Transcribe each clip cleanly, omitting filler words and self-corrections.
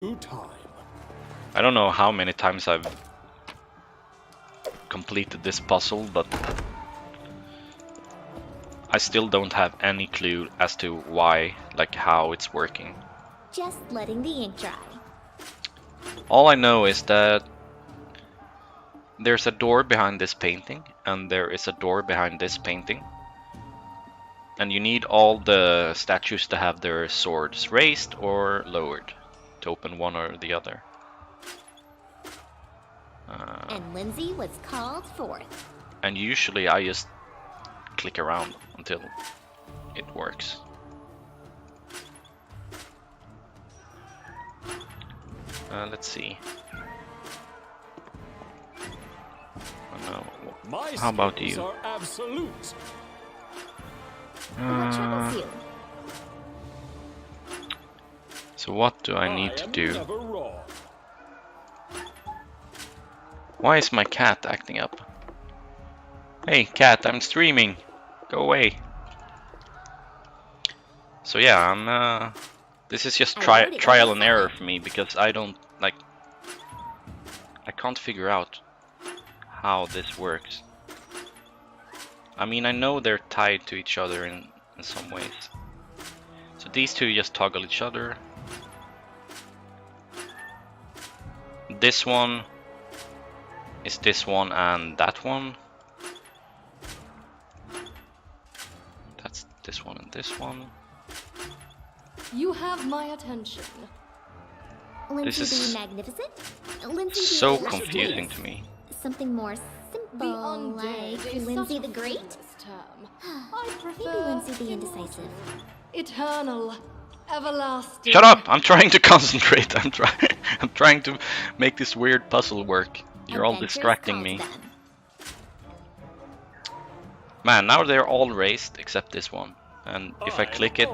I don't know how many times I've completed this puzzle, but I still don't have any clue as to why, like how it's working. Just letting the ink dry. All I know is that there's a door behind this painting, and there is a door behind this painting. And you need all the statues to have their swords raised or lowered to open one or the other. And Lindsay was called forth. And usually I just click around until it works. Let's see. How about you? What troubles you? So what do I need to do? Why is my cat acting up? Hey cat, I'm streaming. Go away. So yeah, I'm this is just trial and error for me, because I don't like, I can't figure out how this works. I mean, I know they're tied to each other in some ways. So these two just toggle each other. This one is this one and that one. That's this one and this one. You have my attention. Lindsay This is the Magnificent? Lindsay so the confusing to me. Something more The simple, undead like is Lindsay such the a Great? frivolous term. I Maybe prefer Lindsay the Indecisive. eternal, everlasting. Shut up! I'm trying to concentrate. I'm trying to make this weird puzzle work. You're all Adventures distracting call me. to them. Man, now they're all raised except this one. And if I click it,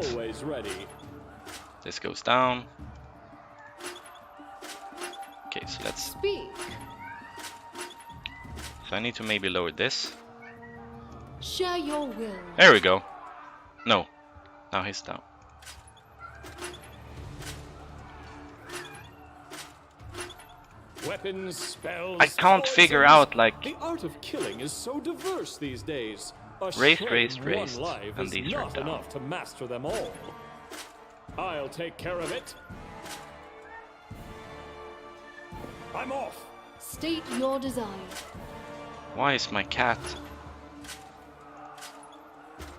this goes down. Okay, so let's... Speak. So I need to maybe lower this. Share your will. There we go. No. Now he's down. Weapons, spells. I can't figure out, like... The art of killing is so diverse these days. Raised, One raised, life and is these are not down. enough to master them all. I'll take care of it. I'm off. State your desire. Why is my cat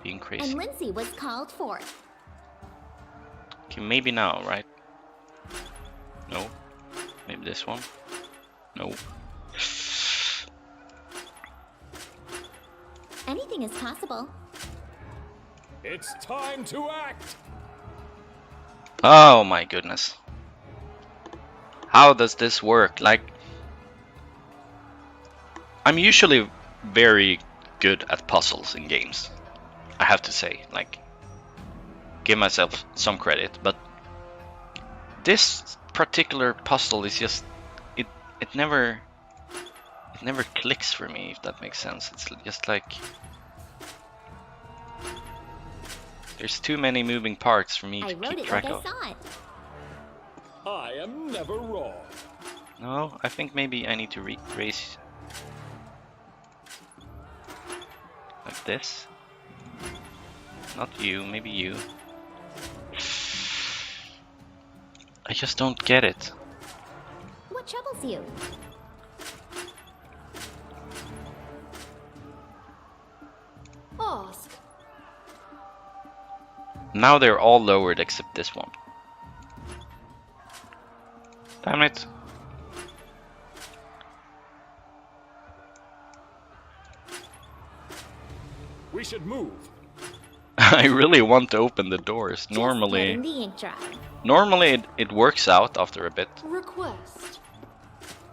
being crazy? And Lindsay was called forth. Okay, maybe now, right? No. Maybe this one. No. Anything is possible. It's time to act. Oh my goodness. How does this work? Like, I'm usually very good at puzzles in games, I have to say. Like, give myself some credit, but this particular puzzle is just it never clicks for me, if that makes sense. It's just like there's too many moving parts for me I to wrote keep it track like I of. saw it. I am never wrong. No, I think maybe I need to raise like this. Not you, maybe you. I just don't get it. What troubles you? Ask. Now they're all lowered except this one. Damn it. We should move. I really want to open the doors. Just letting Normally the ink dry. it works out after a bit, Request.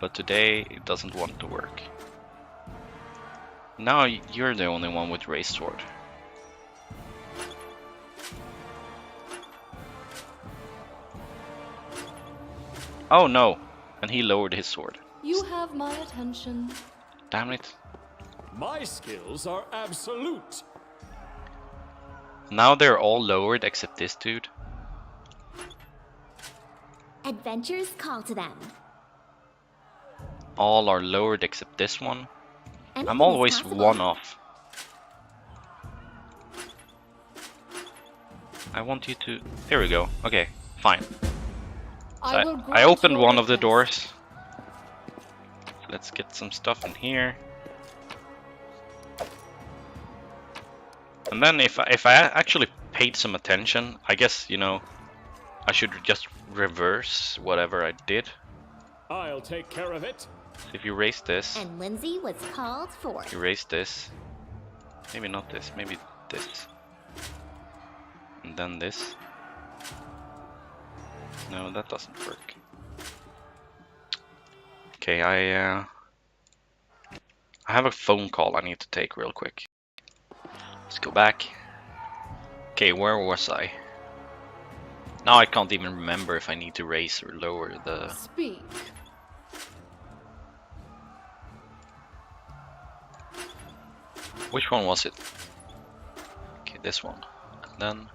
but today it doesn't want to work. Now you're the only one with raised sword. Oh no, and he lowered his sword. You have my attention. Damn it. My skills are absolute. Now they're all lowered except this dude. Adventures call to them. All are lowered except this one. Anything I'm is always possible. one off. I want you to... There we go. Okay, fine. So I will I grant opened your one of the request. doors. So let's get some stuff in here. And then if I actually paid some attention, I guess, you know, I should just reverse whatever I did. I'll take care of it. So if you raise this, And Lindsay was called forth. you raise this. Maybe not this, maybe this. And then this. No, that doesn't work. Okay, I have a phone call I need to take real quick. Let's go back. Okay, where was I? Now I can't even remember if I need to raise or lower the... Speak. Which one was it? Okay, this one. And then...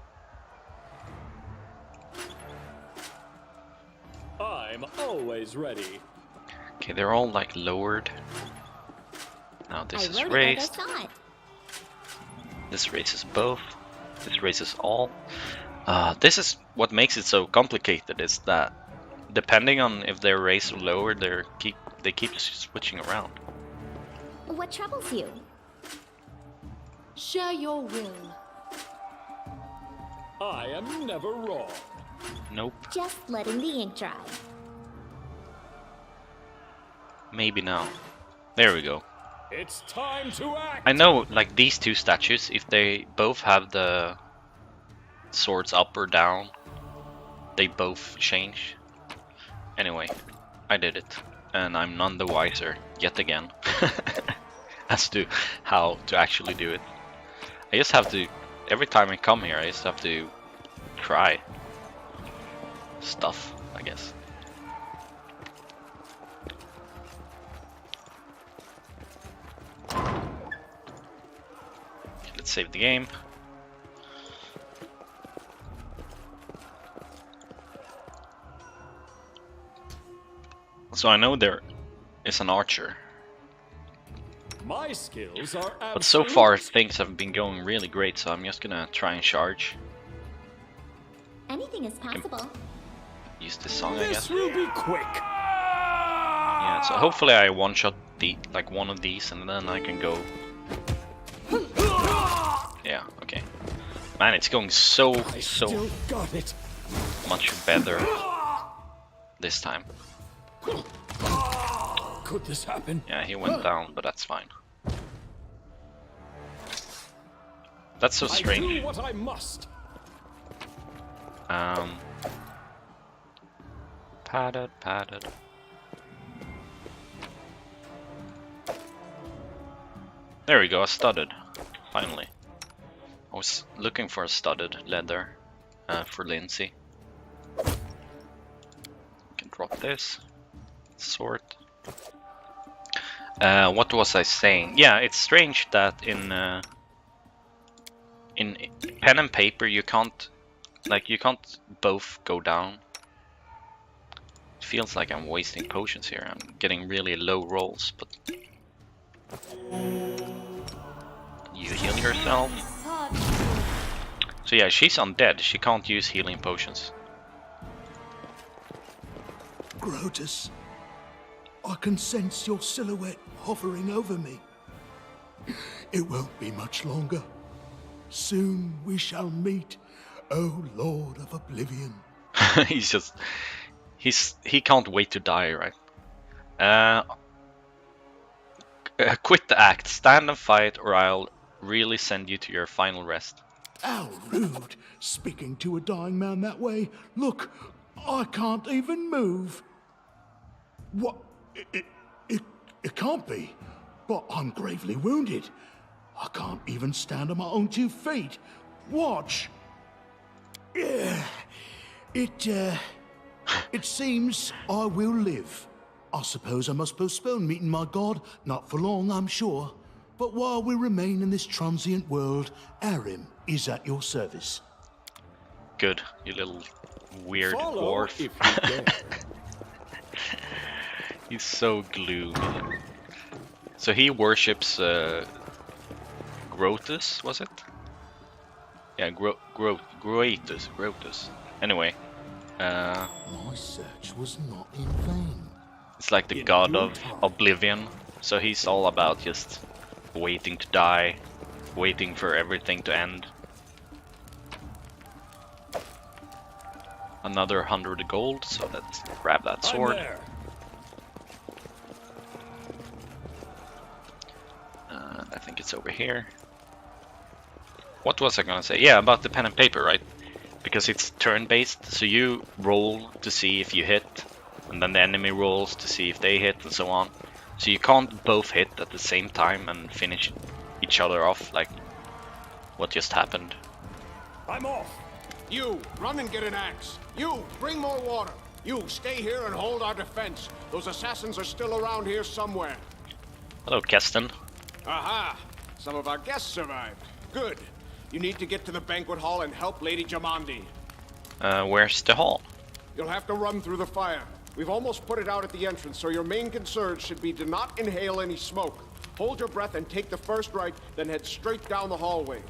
I'm always ready. Okay, they're all like lowered. Now this I is wrote raised. it as I saw it. This raises both. This raises all. This is what makes it so complicated. Is that depending on if they're raised or lowered, they keep switching around. What troubles you? Share your will. I am never wrong. Nope. Just letting the ink dry. Maybe now. There we go. It's time to act. I know, like these two statues, if they both have the swords up or down, they both change. Anyway, I did it, and I'm none the wiser yet again as to how to actually do it. I just have to, every time I come here, I just have to try stuff, I guess. Let's save the game. So I know there is an archer, My skills are absolute. but so far things have been going really great, so I'm just gonna try and charge. Anything is possible. Use this song, I guess. This will be quick. Yeah, so hopefully I one-shot like one of these and then I can go. Yeah, okay. Man, it's going so Still got it. much better this time. Could this happen? Yeah, he went down, but that's fine. That's so I strange. do what I must. Padded. There we go, a studded. Finally. I was looking for a studded leather for Lindsay. Can drop this. Sword. What was I saying? Yeah, it's strange that in pen and paper you can't both go down. It feels like I'm wasting potions here. I'm getting really low rolls, but you heal yourself. So yeah, she's undead. She can't use healing potions. Grotus, I can sense your silhouette hovering over me. It won't be much longer. Soon we shall meet, O Lord of Oblivion. He can't wait to die, right? Quit the act, stand and fight, or I'll really send you to your final rest. How rude, speaking to a dying man that way. Look, I can't even move. What? It can't be. But I'm gravely wounded. I can't even stand on my own 2 feet. Watch. It seems I will live. I suppose I must postpone meeting my god. Not for long, I'm sure. But while we remain in this transient world, Arim is at your service. Good, you little weird Follow dwarf. if you dare. He's so gloomy. So he worships Grotus, was it? Yeah, Grotus. Anyway, My search was not in vain. it's like the In god due of time. oblivion. So he's all about just waiting to die, waiting for everything to end. Another 100 gold, so let's grab that I'm sword. there. I think it's over here. What was I gonna say? Yeah, about the pen and paper, right? Because it's turn-based, so you roll to see if you hit, and then the enemy rolls to see if they hit, and so on. So you can't both hit at the same time and finish each other off, like what just happened. I'm off. You, run and get an axe. You, bring more water. You, stay here and hold our defense. Those assassins are still around here somewhere. Hello, Keston. Aha! Some of our guests survived. Good. You need to get to the banquet hall and help Lady Jamandi. Where's the hall? You'll have to run through the fire. We've almost put it out at the entrance, so your main concern should be to not inhale any smoke. Hold your breath and take the first right, then head straight down the hallway.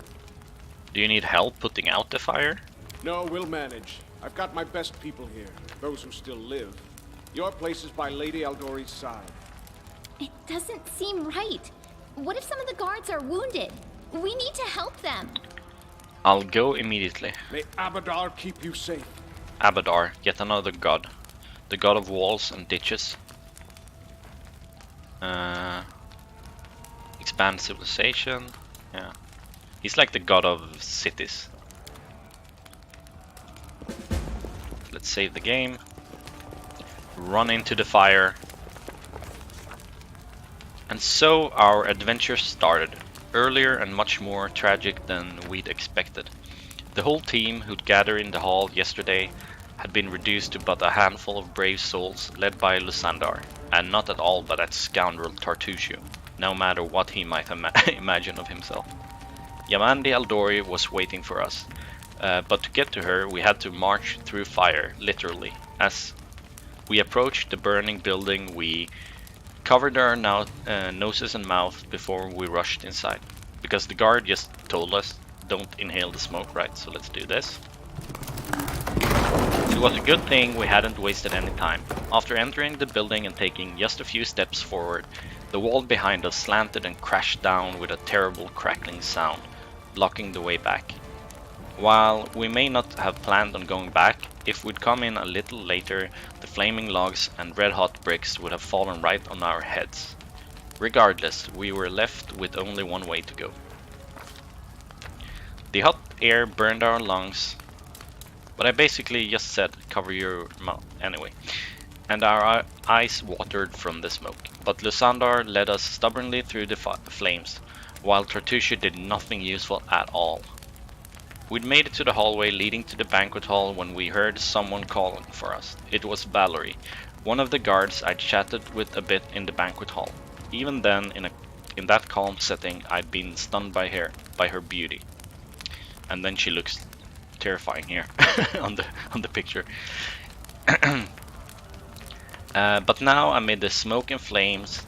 Do you need help putting out the fire? No, we'll manage. I've got my best people here, those who still live. Your place is by Lady Aldori's side. It doesn't seem right. What if some of the guards are wounded? We need to help them. I'll go immediately. May Abadar keep you safe. Abadar, yet another god. The god of walls and ditches. Expand civilization. Yeah. He's like the god of cities. Let's save the game. Run into the fire. And so our adventure started. Earlier and much more tragic than we'd expected. The whole team who'd gathered in the hall yesterday had been reduced to but a handful of brave souls led by Lusandar, and not at all but that scoundrel Tartusio, no matter what he might imagine of himself. Yamandi Aldori was waiting for us, but to get to her we had to march through fire, literally. As we approached the burning building, we covered our noses and mouths before we rushed inside, because the guard just told us don't inhale the smoke, right? So let's do this. It was a good thing we hadn't wasted any time. After entering the building and taking just a few steps forward, the wall behind us slanted and crashed down with a terrible crackling sound, blocking the way back. While we may not have planned on going back, if we'd come in a little later, the flaming logs and red-hot bricks would have fallen right on our heads. Regardless, we were left with only one way to go. The hot air burned our lungs, but I basically just said cover your mouth anyway, and our eyes watered from the smoke. But Lusandar led us stubbornly through the flames, while Tartusio did nothing useful at all. We'd made it to the hallway leading to the banquet hall when we heard someone calling for us. It was Valerie, one of the guards I'd chatted with a bit in the banquet hall. Even then, in that calm setting, I'd been stunned by her beauty. And then she looks terrifying here on the picture. But now, amid the smoke and flames,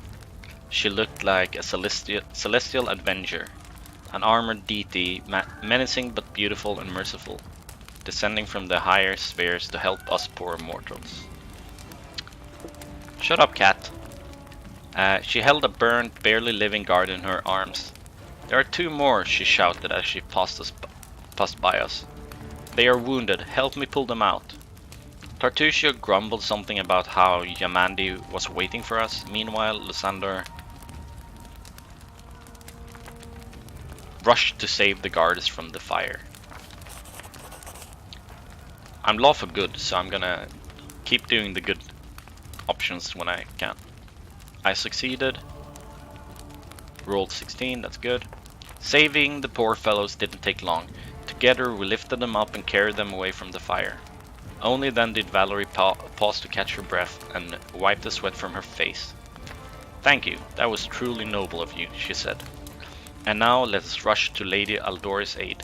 she looked like a celestial avenger. An armored deity, menacing but beautiful and merciful, descending from the higher spheres to help us poor mortals. Shut up, cat. She held a burned, barely living guard in her arms. There are two more, she shouted as she passed by us. They are wounded, help me pull them out. Tartusio grumbled something about how Yamandi was waiting for us. Meanwhile, Lusandar rushed to save the guards from the fire. I'm law for good, so I'm gonna keep doing the good options when I can. I succeeded. Rolled 16, that's good. Saving the poor fellows didn't take long. Together we lifted them up and carried them away from the fire. Only then did Valerie pause to catch her breath and wipe the sweat from her face. Thank you, that was truly noble of you, she said. And now let us rush to Lady Aldori's aid.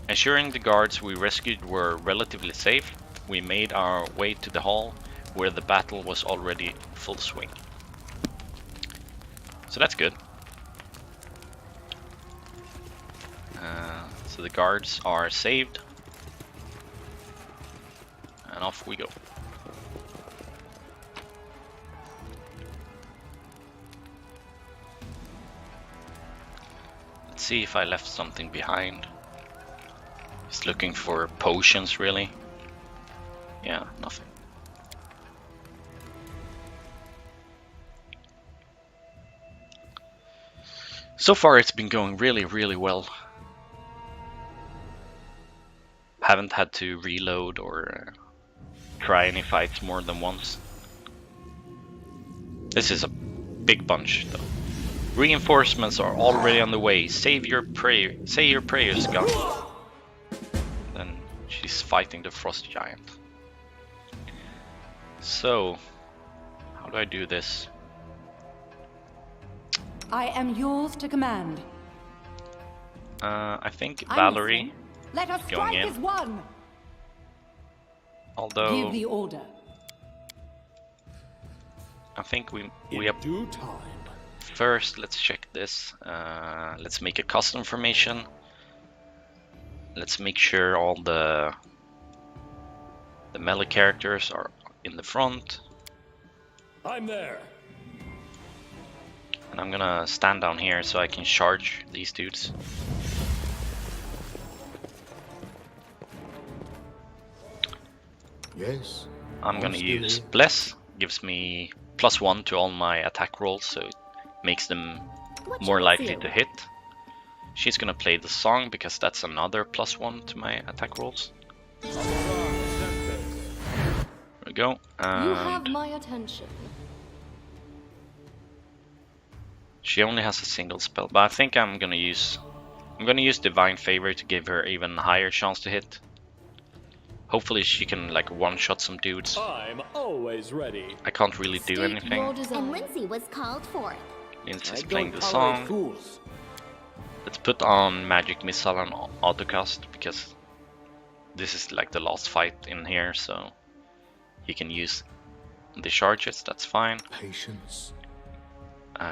Ensuring the guards we rescued were relatively safe, we made our way to the hall where the battle was already full swing. So that's good. So the guards are saved. And off we go. Let's see if I left something behind. Just looking for potions, really. Yeah, nothing. So far it's been going really, really well. Haven't had to reload or try any fights more than once. This is a big bunch though. Reinforcements are already on the way. Say your prayers, gun. Then she's fighting the frost giant. So, how do I do this? I am yours to command. I think I'm Valerie listening. Let us going strike in. as one. Although Give the order. I think we In have due time. first. Let's check this. Let's make a custom formation. Let's make sure all the melee characters are in the front. I'm there. And I'm gonna stand down here so I can charge these dudes. Yes. I'm gonna still use here. Bless. Gives me +1 to all my attack rolls, so it makes them What more shall I likely do? to hit. She's gonna play the song because that's another +1 to my attack rolls. There we go. You have And my attention. she only has a single spell, but I think I'm gonna use Divine Favor to give her even higher chance to hit. Hopefully she can like one-shot some dudes. I'm always ready. I can't really do State your anything. desire. And Lindsay was called forth. Lindsay's playing the song. Let's put on Magic Missile and Autocast because this is like the last fight in here, so he can use the charges, that's fine. Patience.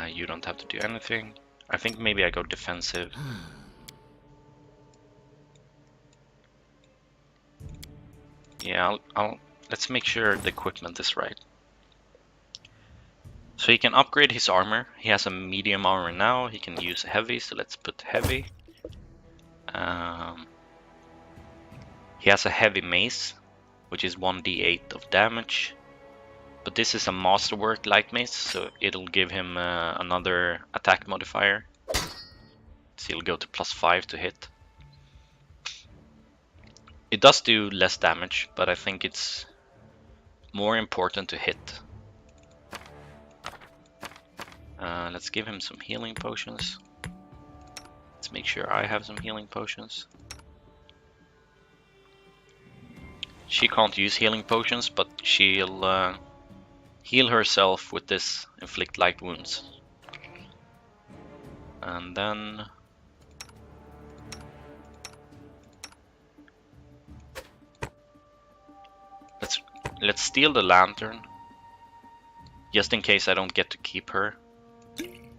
You don't have to do anything. I think maybe I go defensive. Yeah, let's make sure the equipment is right. So he can upgrade his armor. He has a medium armor now. He can use heavy, so let's put heavy. He has a heavy mace, which is 1d8 of damage. But this is a masterwork light mace, so it'll give him another attack modifier. So he'll go to +5 to hit. It does do less damage, but I think it's more important to hit. Let's give him some healing potions. Let's make sure I have some healing potions. She can't use healing potions, but she'll heal herself with this inflict light wounds. And then let's steal the lantern, just in case I don't get to keep her.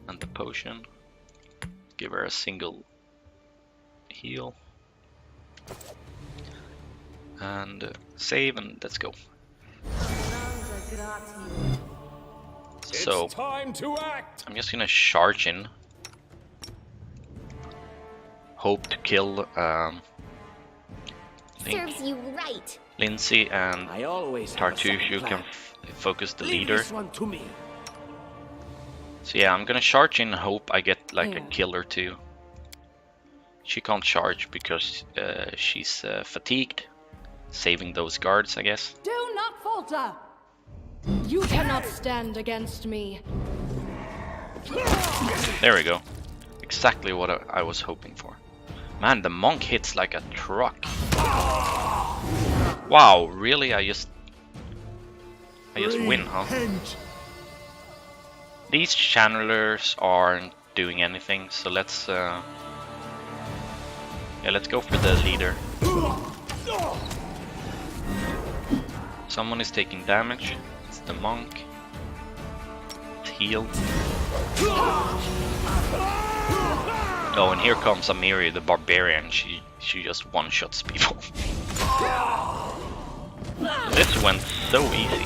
And the potion. Give her a single heal. And save, and let's go. So It's time to act. I'm just gonna charge in. Hope to kill I think Serves you right. Lindsay and I always have a second Tartushu plan. can focus the Leave leader. this one to me. So yeah, I'm gonna charge in, hope I get like a Yeah. kill or two. She can't charge because she's fatigued. Saving those guards, I guess. Do not falter. You cannot stand against me. There we go. Exactly what I was hoping for. Man, the monk hits like a truck. Wow, really? I just win, huh? Repent. These channelers aren't doing anything, so let's Yeah, let's go for the leader. Someone is taking damage. It's the monk. It's healed. Oh, and here comes Amiri, the barbarian. She just one-shots people. This went so easy.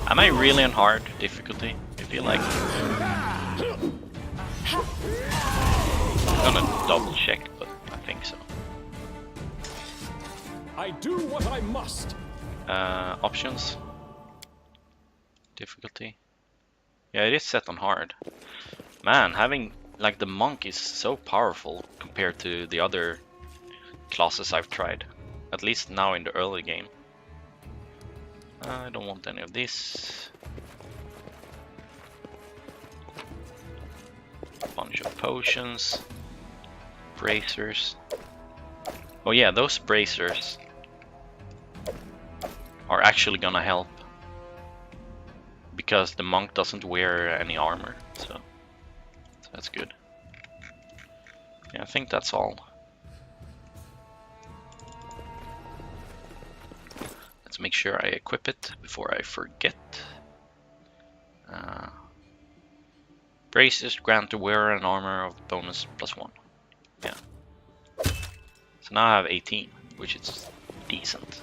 Am I really on hard difficulty? I feel like I'm gonna double check, but I think so. I do what I must. Options. Difficulty. Yeah, it is set on hard. Man, having like the monk is so powerful compared to the other classes I've tried. At least now in the early game. I don't want any of this. Bunch of potions. Bracers. Oh yeah, those bracers are actually gonna help. Because the monk doesn't wear any armor, so that's good. Yeah, I think that's all. Let's make sure I equip it before I forget. Braces grant the wearer an armor of bonus +1. Yeah. So now I have 18, which is decent.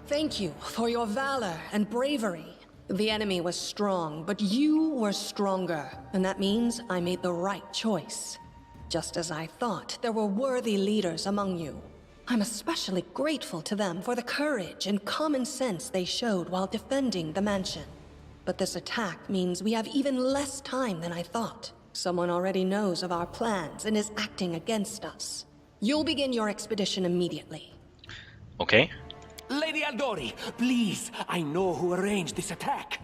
Thank you for your valor and bravery. The enemy was strong, but you were stronger, and that means I made the right choice. Just as I thought, there were worthy leaders among you. I'm especially grateful to them for the courage and common sense they showed while defending the mansion. But this attack means we have even less time than I thought. Someone already knows of our plans and is acting against us. You'll begin your expedition immediately. Okay. Lady Aldori, please, I know who arranged this attack.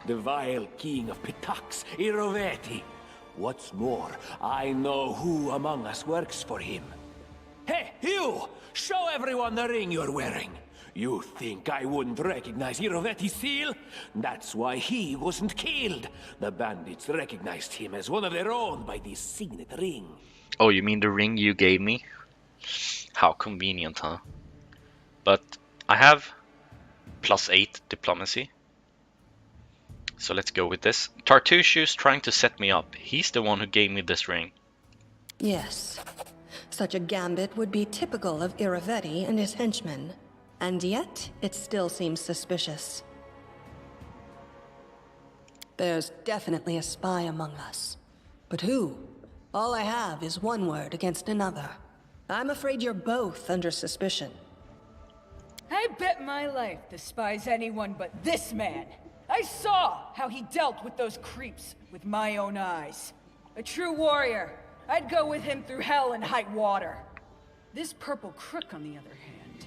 The vile king of Pitax, Iroveti. What's more, I know who among us works for him. Hey, you! Show everyone the ring you're wearing. You think I wouldn't recognize Iroveti's seal? That's why he wasn't killed. The bandits recognized him as one of their own by this signet ring. Oh, you mean the ring you gave me? How convenient, huh? But I have +8 diplomacy. So let's go with this. Tartushu's trying to set me up. He's the one who gave me this ring. Yes. Such a gambit would be typical of Iroveti and his henchmen. And yet, it still seems suspicious. There's definitely a spy among us. But who? All I have is one word against another. I'm afraid you're both under suspicion. I bet my life the spy's anyone but this man. I saw how he dealt with those creeps with my own eyes. A true warrior. I'd go with him through hell and high water. This purple crook, on the other hand,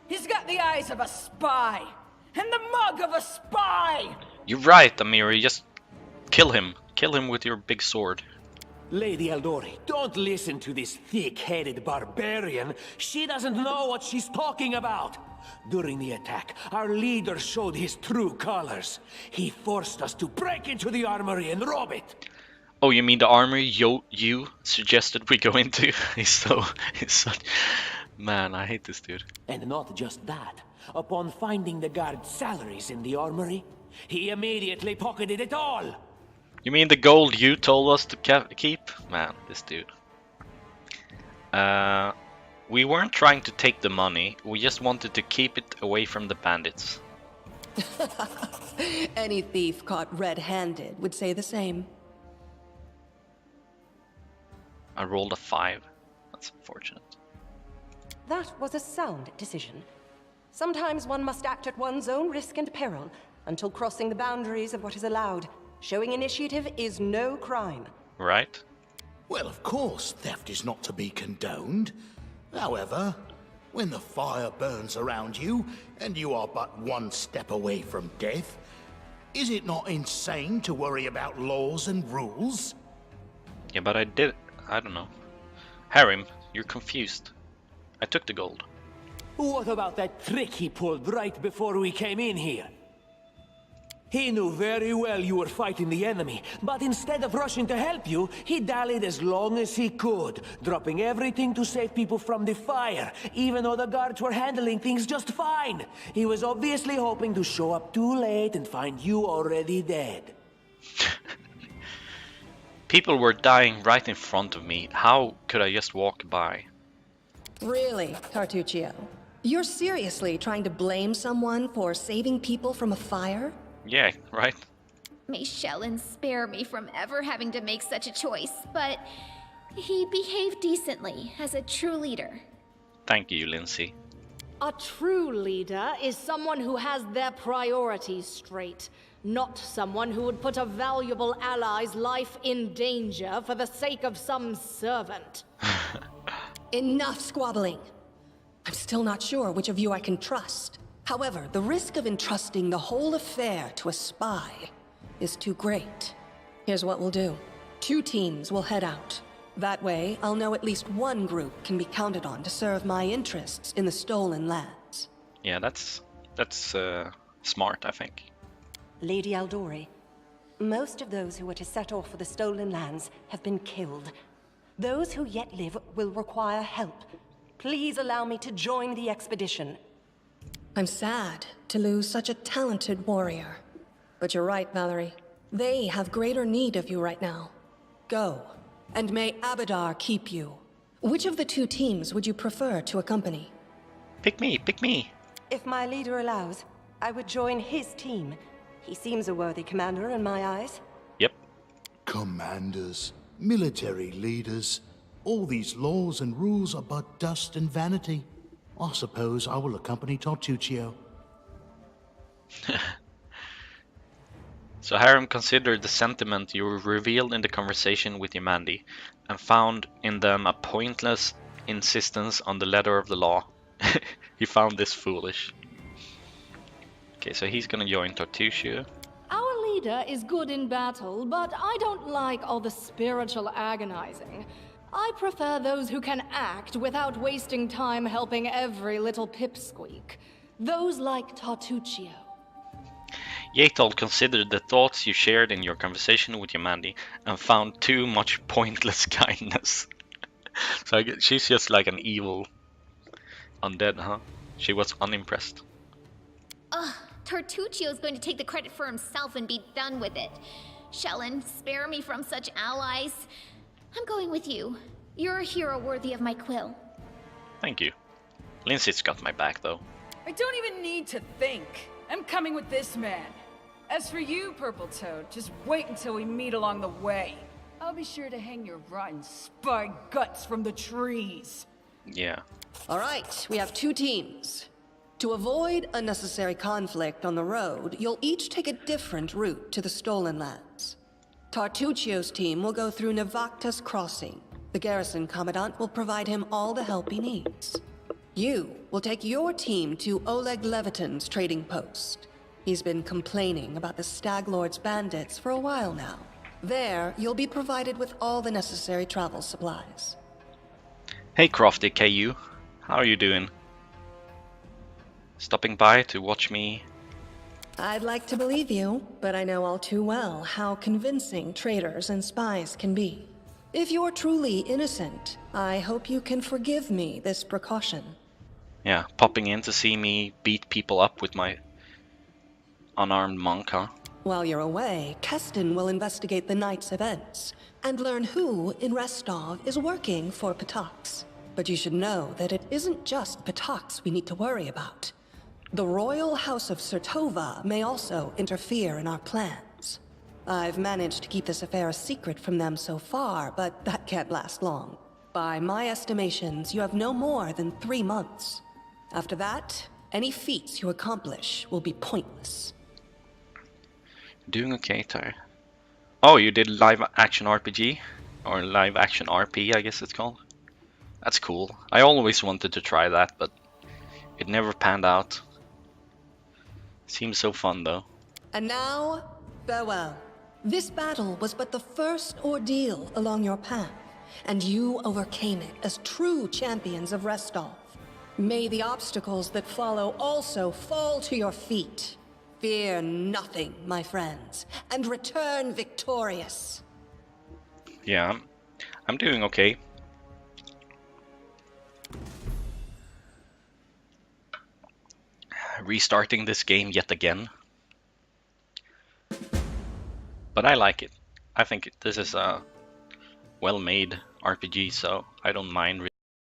he's got the eyes of a spy and the mug of a spy. You're right, Amiri. Just kill him. Kill him with your big sword. Lady Aldori, don't listen to this thick-headed barbarian. She doesn't know what she's talking about. During the attack, our leader showed his true colors. He forced us to break into the armory and rob it. Oh, you mean the armory you suggested we go into? He's such... Man, I hate this dude. And not just that. Upon finding the guard's salaries in the armory, he immediately pocketed it all. You mean the gold you told us to keep? Man, this dude. We weren't trying to take the money. We just wanted to keep it away from the bandits. Any thief caught red-handed would say the same. I rolled a 5. That's unfortunate. That was a sound decision. Sometimes one must act at one's own risk and peril until crossing the boundaries of what is allowed. Showing initiative is no crime. Right? Well, of course, theft is not to be condoned. However, when the fire burns around you, and you are but one step away from death, is it not insane to worry about laws and rules? Yeah, but I don't know. Harim, you're confused. I took the gold. What about that trick he pulled right before we came in here? He knew very well you were fighting the enemy, but instead of rushing to help you, he dallied as long as he could, dropping everything to save people from the fire, even though the guards were handling things just fine. He was obviously hoping to show up too late and find you already dead. People were dying right in front of me. How could I just walk by? Really, Tartuccio? You're seriously trying to blame someone for saving people from a fire? Yeah, right? May Shellen spare me from ever having to make such a choice, but he behaved decently as a true leader. Thank you, Lindsay. A true leader is someone who has their priorities straight, not someone who would put a valuable ally's life in danger for the sake of some servant. Enough squabbling. I'm still not sure which of you I can trust. However, the risk of entrusting the whole affair to a spy is too great. Here's what we'll do. 2 teams will head out. That way, I'll know at least one group can be counted on to serve my interests in the stolen lands. Yeah, that's smart, I think. Lady Aldori, most of those who were to set off for the stolen lands have been killed. Those who yet live will require help. Please allow me to join the expedition. I'm sad to lose such a talented warrior. But you're right, Valerie. They have greater need of you right now. Go, and may Abadar keep you. Which of the 2 teams would you prefer to accompany? Pick me, pick me. If my leader allows, I would join his team. He seems a worthy commander in my eyes. Yep. Commanders, military leaders, all these laws and rules are but dust and vanity. I suppose I will accompany Tartuccio. So Harem considered the sentiment you revealed in the conversation with Yamandi, and found in them a pointless insistence on the letter of the law. He found this foolish. Okay, so he's gonna join Tartuccio. Our leader is good in battle, but I don't like all the spiritual agonizing. I prefer those who can act without wasting time helping every little pipsqueak. Those like Tartuccio. Yatal considered the thoughts you shared in your conversation with Yamandi and found too much pointless kindness. So she's just like an evil undead, huh? She was unimpressed. Ugh, Tartuccio's going to take the credit for himself and be done with it. Shellen, spare me from such allies. I'm going with you. You're a hero worthy of my quill. Thank you. Lindsay's got my back, though. I don't even need to think. I'm coming with this man. As for you, Purple Toad, just wait until we meet along the way. I'll be sure to hang your rotten spy guts from the trees. Yeah. All right, we have 2 teams. To avoid unnecessary conflict on the road, you'll each take a different route to the stolen lands. Tartuccio's team will go through Navacta's crossing. The garrison commandant will provide him all the help he needs. You will take your team to Oleg Leviton's trading post. He's been complaining about the Stag Lord's bandits for a while now. There, you'll be provided with all the necessary travel supplies. Hey Crafty KU, how are you doing? Stopping by to watch me? I'd like to believe you, but I know all too well how convincing traitors and spies can be. If you're truly innocent, I hope you can forgive me this precaution. Yeah, popping in to see me beat people up with my unarmed monk, huh? While you're away, Keston will investigate the night's events and learn who in Restov is working for Patax. But you should know that it isn't just Patax we need to worry about. The Royal House of Sertova may also interfere in our plans. I've managed to keep this affair a secret from them so far, but that can't last long. By my estimations, you have no more than 3 months. After that, any feats you accomplish will be pointless. Doing okay, Tyre. Oh, you did live action RPG? Or live action RP, I guess it's called. That's cool. I always wanted to try that, but it never panned out. Seems so fun, though. And now, farewell. This battle was but the first ordeal along your path, and you overcame it as true champions of Restov. May the obstacles that follow also fall to your feet. Fear nothing, my friends, and return victorious. Yeah, I'm doing okay. Restarting this game yet again. But I like it. I think this is a well-made RPG, so I don't mind